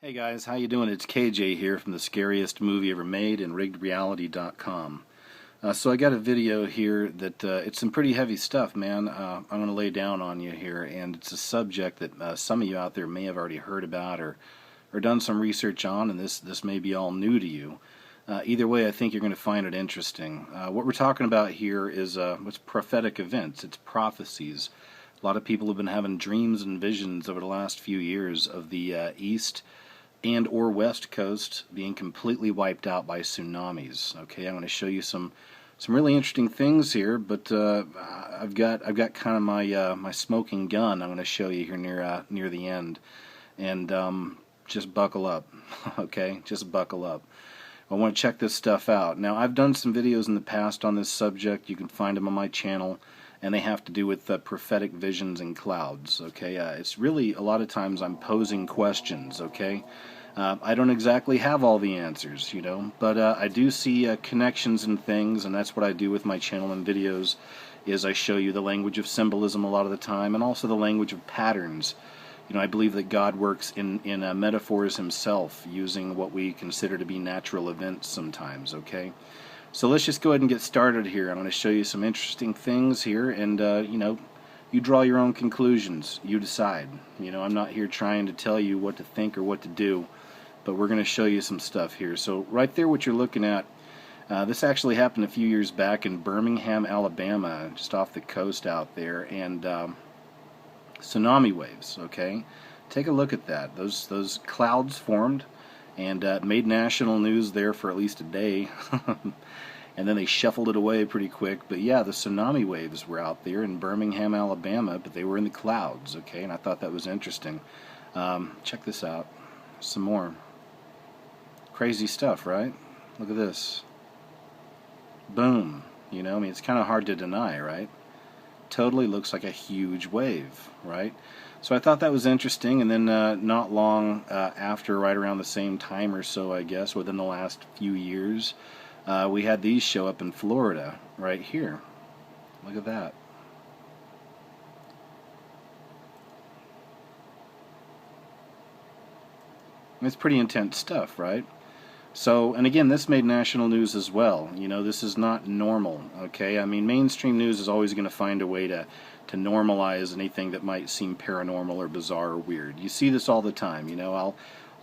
Hey guys, how you doing? It's KJ here from the scariest movie ever made and riggedreality.com. So I got a video here that it's some pretty heavy stuff, man. I'm going to lay down on you here, and it's a subject that some of you out there may have already heard about or done some research on, and this may be all new to you. Either way, I think you're going to find it interesting. What we're talking about here is what's prophetic events. It's prophecies. A lot of people have been having dreams and visions over the last few years of the East and or West Coast being completely wiped out by tsunamis. Okay, I'm going to show you some really interesting things here, but I've got kind of my smoking gun. I'm going to show you here near the end, and just buckle up. Okay, just buckle up. I want to check this stuff out. Now, I've done some videos in the past on this subject. You can find them on my channel, and they have to do with prophetic visions and clouds. Okay, it's really a lot of times I'm posing questions. Okay. I don't exactly have all the answers, but I do see connections and things, and that's what I do with my channel and videos, is I show you the language of symbolism a lot of the time, and also the language of patterns. I believe that God works in metaphors himself, using what we consider to be natural events sometimes, okay? So let's just go ahead and get started here. I'm going to show you some interesting things here, and, you draw your own conclusions. You decide. I'm not here trying to tell you what to think or what to do, but we're going to show you some stuff here. So right there, what you're looking at, this actually happened a few years back in Birmingham, Alabama, just off the coast out there, and tsunami waves, okay? Take a look at that. Those clouds formed and made national news there for at least a day. And then they shuffled it away pretty quick. But yeah, the tsunami waves were out there in Birmingham, Alabama, but they were in the clouds, okay? And I thought that was interesting. Check this out. Some more. Crazy stuff, right? Look at this. Boom. It's kind of hard to deny, right? Totally looks like a huge wave, right? So I thought that was interesting, and then not long after, right around the same time or so, I guess, within the last few years, we had these show up in Florida, right here. Look at that. It's pretty intense stuff, right? So, and again, this made national news as well. This is not normal, okay? I mean, mainstream news is always going to find a way to normalize anything that might seem paranormal or bizarre or weird. You see this all the time,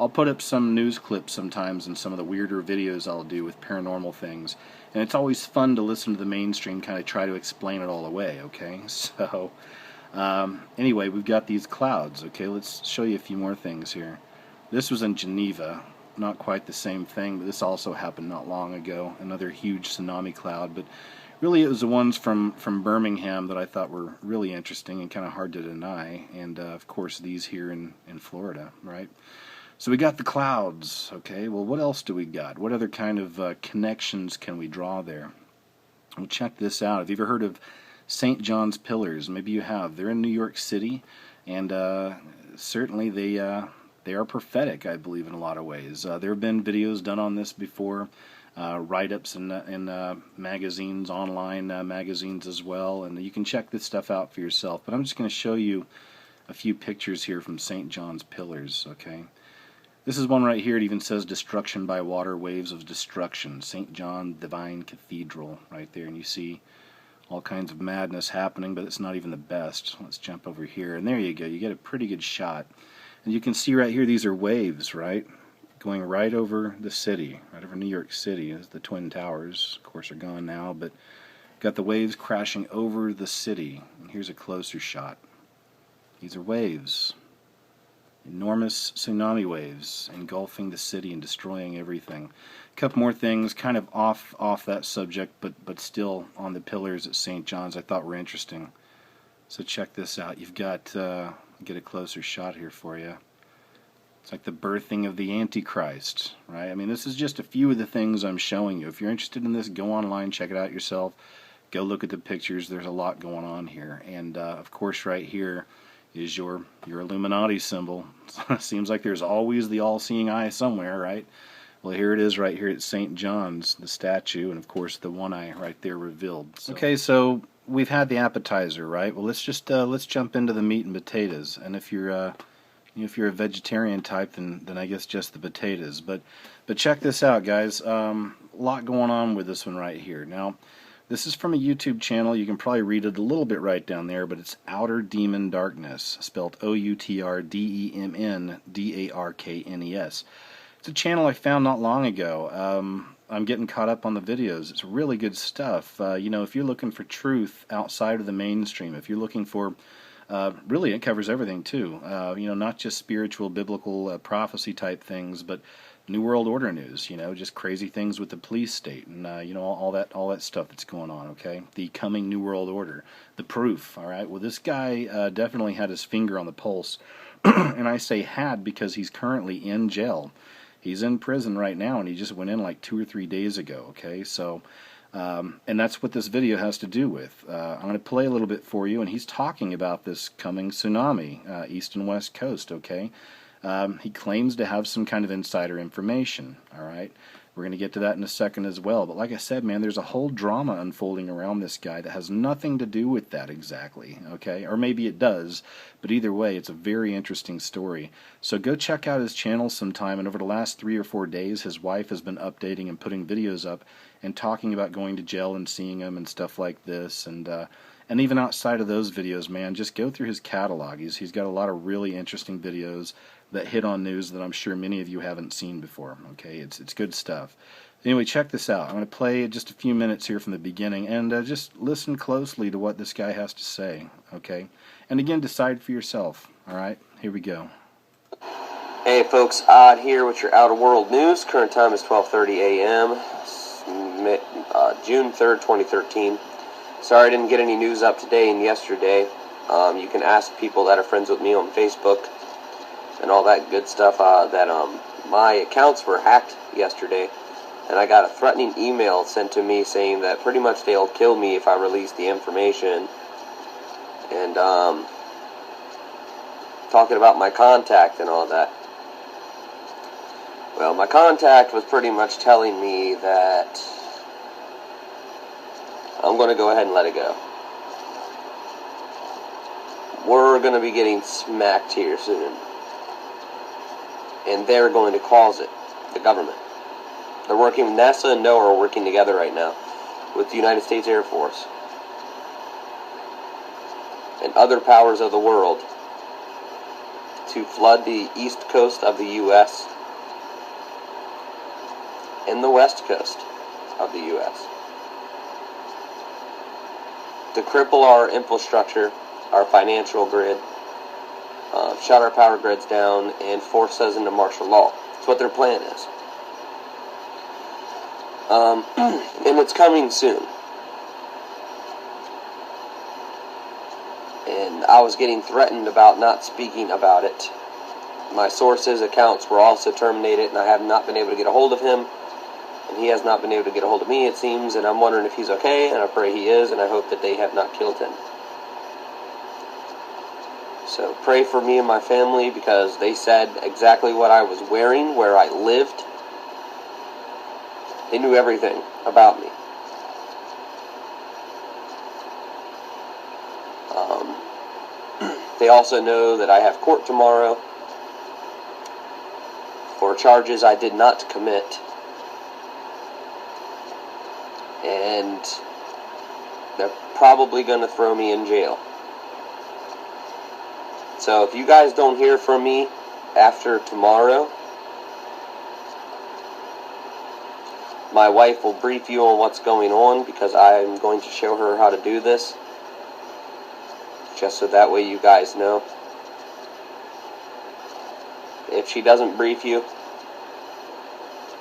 I'll put up some news clips sometimes in some of the weirder videos I'll do with paranormal things, and it's always fun to listen to the mainstream kind of try to explain it all away, okay? So, anyway, we've got these clouds, okay? Let's show you a few more things here. This was in Geneva. Not quite the same thing, but this also happened not long ago. Another huge tsunami cloud, but really it was the ones from Birmingham that I thought were really interesting and kind of hard to deny, and of course these here in Florida, right? So we got the clouds, okay? Well, what else do we got? What other kind of connections can we draw there? Well, check this out. Have you ever heard of St. John's Pillars? Maybe you have. They're in New York City, and certainly they are prophetic, I believe, in a lot of ways. There have been videos done on this before, write-ups in magazines, online magazines as well, and you can check this stuff out for yourself. But I'm just going to show you a few pictures here from St. John's Pillars, okay? This is one right here. It even says destruction by water, waves of destruction. St. John Divine Cathedral right there, and you see all kinds of madness happening, but it's not even the best. Let's jump over here, and there you go. You get a pretty good shot. And you can see right here, these are waves, right? Going right over the city, right over New York City. As the Twin Towers, of course, are gone now, but got the waves crashing over the city. And here's a closer shot. These are waves. Enormous tsunami waves engulfing the city and destroying everything. A couple more things, kind of off that subject, but still on the pillars at St. John's I thought were interesting. So check this out. You've got... get a closer shot here for you. It's like the birthing of the Antichrist, right? I mean, this is just a few of the things I'm showing you. If you're interested in this, go online, check it out yourself. Go look at the pictures. There's a lot going on here. And, of course, right here is your Illuminati symbol. Seems like there's always the all-seeing eye somewhere, right? Well, here it is right here at St. John's, the statue, and, of course, the one eye right there revealed. So. Okay, so we've had the appetizer, right? Well, let's jump into the meat and potatoes. And if you're if you're a vegetarian type, then I guess just the potatoes. But check this out, guys. A lot going on with this one right here. Now, this is from a YouTube channel. You can probably read it a little bit right down there, but it's Outer Demon Darkness, spelled OUTRDEMNDARKNES. It's a channel I found not long ago. I'm getting caught up on the videos. It's really good stuff. If you're looking for truth outside of the mainstream, if you're looking for, really it covers everything too. Not just spiritual, biblical, prophecy type things, but New World Order news. Just crazy things with the police state and all that stuff that's going on. Okay, the coming New World Order, the proof. All right. Well, this guy definitely had his finger on the pulse, and I say had because he's currently in jail. He's in prison right now, and he just went in like 2 or 3 days ago, okay? So, and that's what this video has to do with. I'm going to play a little bit for you, and he's talking about this coming tsunami, east and west coast, okay? He claims to have some kind of insider information, all right? We're going to get to that in a second as well. But like I said, man, there's a whole drama unfolding around this guy that has nothing to do with that exactly, okay? Or maybe it does, but either way, it's a very interesting story. So go check out his channel sometime, and over the last 3 or 4 days, his wife has been updating and putting videos up and talking about going to jail and seeing him and stuff like this. And even outside of those videos, man, just go through his catalog. He's got a lot of really interesting videos that hit on news that I'm sure many of you haven't seen before. Okay, it's good stuff. Anyway, check this out. I'm going to play just a few minutes here from the beginning, and just listen closely to what this guy has to say. Okay, and again, decide for yourself. All right, here we go. Hey folks, Odd here with your Outer World News. Current time is 12:30 a.m. June 3rd, 2013. Sorry I didn't get any news up today and yesterday. You can ask people that are friends with me on Facebook and all that good stuff, that my accounts were hacked yesterday, and I got a threatening email sent to me saying that pretty much they'll kill me if I release the information, and talking about my contact and all that. Well, my contact was pretty much telling me that I'm going to go ahead and let it go. We're going to be getting smacked here soon. And they're going to cause it, the government. They're working, NASA and NOAA are working together right now with the United States Air Force and other powers of the world to flood the east coast of the U.S. and the west coast of the U.S. to cripple our infrastructure, our financial grid, shut our power grids down, and force us into martial law. That's what their plan is. And it's coming soon. And I was getting threatened about not speaking about it. My sources' accounts were also terminated, and I have not been able to get a hold of him. And he has not been able to get a hold of me, it seems, and I'm wondering if he's okay, and I pray he is, and I hope that they have not killed him. So pray for me and my family, because they said exactly what I was wearing, where I lived. They knew everything about me. They also know that I have court tomorrow for charges I did not commit. And they're probably going to throw me in jail. So if you guys don't hear from me after tomorrow, my wife will brief you on what's going on, because I'm going to show her how to do this, just so that way you guys know. If she doesn't brief you,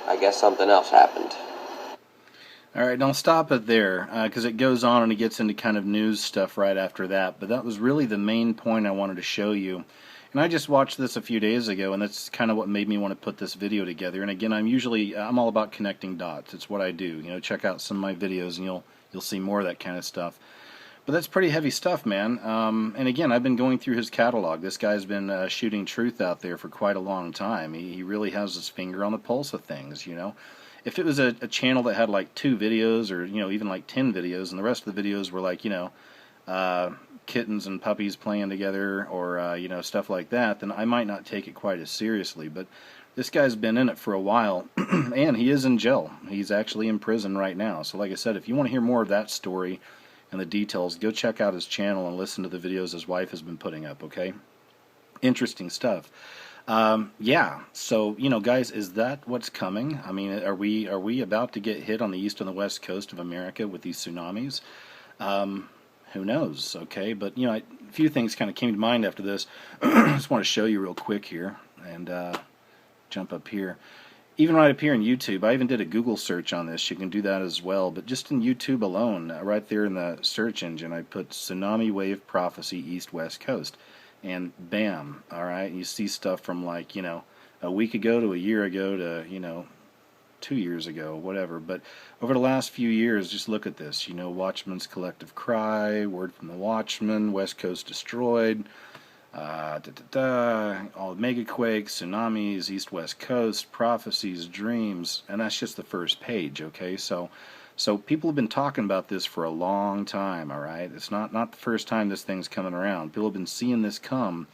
I guess something else happened. All right, don't stop it there, because it goes on and it gets into kind of news stuff right after that. But that was really the main point I wanted to show you. And I just watched this a few days ago, and that's kind of what made me want to put this video together. And again, I'm all about connecting dots. It's what I do. Check out some of my videos, and you'll see more of that kind of stuff. But that's pretty heavy stuff, man. And again, I've been going through his catalog. This guy's been shooting truth out there for quite a long time. He really has his finger on the pulse of things, If it was a channel that had like 2 videos, or even like 10 videos, and the rest of the videos were like kittens and puppies playing together, or you know, stuff like that, then I might not take it quite as seriously. But this guy's been in it for a while, and he is in jail. He's actually in prison right now. So like I said, if you want to hear more of that story and the details, go check out his channel and listen to the videos his wife has been putting up, okay? Interesting stuff. Yeah, so, you know, guys, is that what's coming? I mean, are we about to get hit on the east and the west coast of America with these tsunamis? Who knows, okay? But, you know, a few things kind of came to mind after this. I just want to show you real quick here, and jump up here. Even right up here in YouTube, I even did a Google search on this. You can do that as well. But just in YouTube alone, right there in the search engine, I put Tsunami Wave Prophecy East-West Coast. And bam, alright, you see stuff from like, you know, a week ago to a year ago to, you know, 2 years ago, whatever. But over the last few years, just look at this. You know, Watchman's Collective Cry, Word from the Watchman, West Coast Destroyed, all megaquakes, tsunamis, east-west coast, prophecies, dreams, and that's just the first page, okay? So people have been talking about this for a long time, all right? It's not the first time this thing's coming around. People have been seeing this come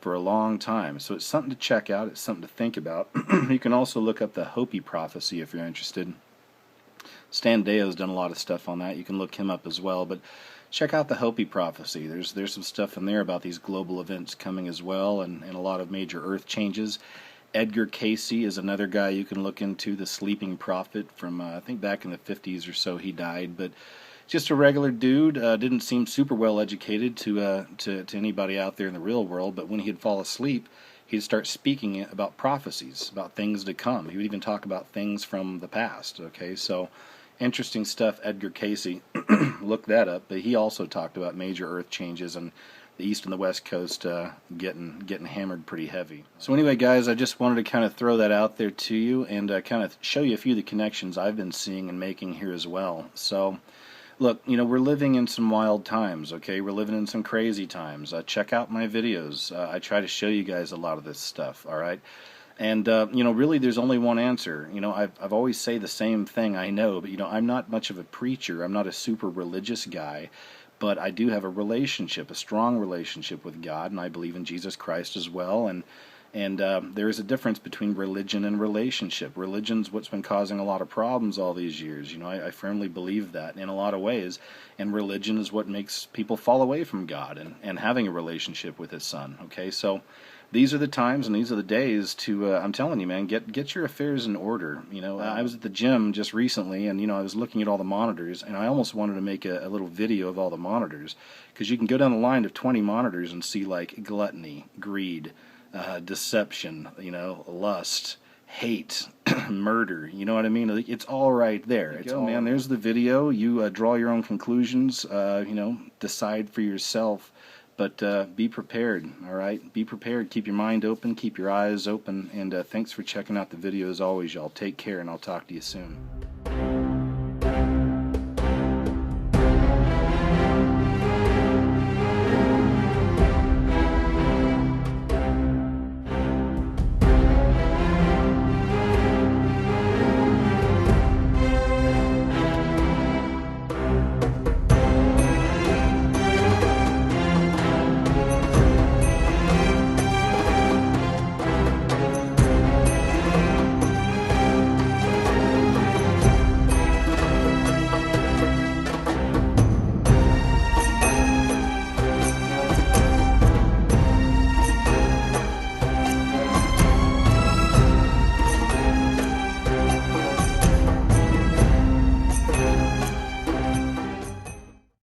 for a long time. So it's something to check out. It's something to think about. You can also look up the Hopi prophecy if you're interested. Stan Deo's done a lot of stuff on that. You can look him up as well. But check out the Hopi prophecy. There's some stuff in there about these global events coming as well, and a lot of major earth changes. Edgar Casey is another guy you can look into, the sleeping prophet from, I think back in the 50s or so he died, but just a regular dude, didn't seem super well educated to anybody out there in the real world, but when he'd fall asleep, he'd start speaking about prophecies, about things to come. He would even talk about things from the past, okay? So, interesting stuff, Edgar Casey. Look that up, but he also talked about major earth changes and the east and the west coast getting hammered pretty heavy. So anyway, guys, I just wanted to kind of throw that out there to you and kind of show you a few of the connections I've been seeing and making here as well. So, look, you know, we're living in some wild times, okay? We're living in some crazy times. Check out my videos. I try to show you guys a lot of this stuff, all right? And, you know, really there's only one answer. You know, I've always say the same thing, I know, but, you know, I'm not much of a preacher. I'm not a super religious guy. But I do have a relationship, a strong relationship with God, and I believe in Jesus Christ as well. And there is a difference between religion and relationship. Religion's what's been causing a lot of problems all these years. You know, I firmly believe that in a lot of ways. And religion is what makes people fall away from God and having a relationship with His Son. Okay, so these are the times and these are the days to, I'm telling you, man, get your affairs in order. You know, I was at the gym just recently, and, you know, I was looking at all the monitors, and I almost wanted to make a little video of all the monitors, because you can go down the line of 20 monitors and see, like, gluttony, greed, deception, you know, lust, hate, murder, you know what I mean? It's all right there. It's all, man, there's the video. You draw your own conclusions, you know, decide for yourself. But be prepared, all right? Be prepared. Keep your mind open. Keep your eyes open. And thanks for checking out the video as always, y'all. Take care, and I'll talk to you soon.